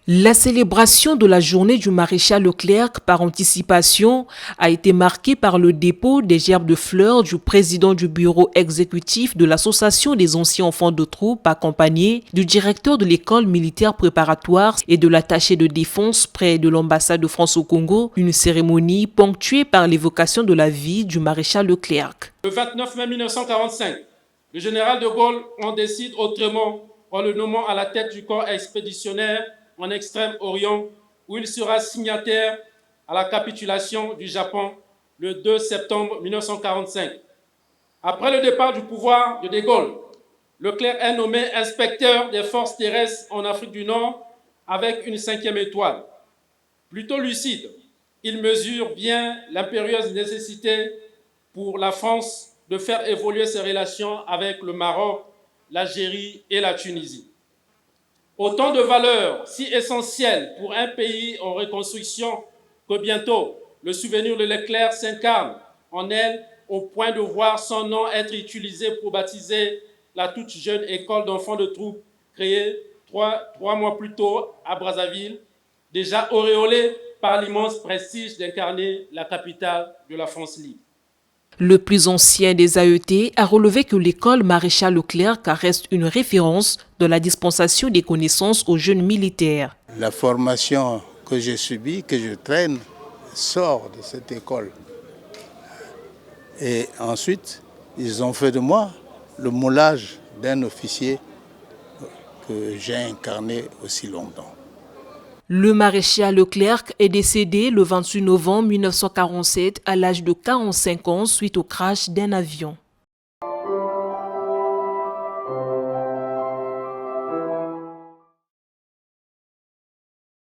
La célébration de la journée du maréchal Leclerc par anticipation a été marquée par le dépôt des gerbes de fleurs du président du bureau exécutif de l'Association des anciens enfants de troupe, accompagné du directeur de l'école militaire préparatoire et de l'attaché de défense près de l'ambassade de France au Congo, une cérémonie ponctuée par l'évocation de la vie du maréchal Leclerc. Le 29 mai 1945, le général de Gaulle en décide autrement en le nommant à la tête du corps expéditionnaire en Extrême-Orient, où il sera signataire à la capitulation du Japon le 2 septembre 1945. Après le départ du pouvoir de Gaulle, Leclerc est nommé inspecteur des forces terrestres en Afrique du Nord avec une 5e étoile. Plutôt lucide, il mesure bien l'impérieuse nécessité pour la France de faire évoluer ses relations avec le Maroc, l'Algérie et la Tunisie. Autant de valeurs si essentielles pour un pays en reconstruction que bientôt le souvenir de Leclerc s'incarne en elle au point de voir son nom être utilisé pour baptiser la toute jeune école d'enfants de troupe créée trois mois plus tôt à Brazzaville, déjà auréolée par l'immense prestige d'incarner la capitale de la France libre. Le plus ancien des AET a relevé que l'école maréchal Leclerc reste une référence de la dispensation des connaissances aux jeunes militaires. La formation que j'ai subie, que je traîne, sort de cette école. Et ensuite, ils ont fait de moi le moulage d'un officier que j'ai incarné aussi longtemps. Le maréchal Leclerc est décédé le 28 novembre 1947 à l'âge de 45 ans suite au crash d'un avion.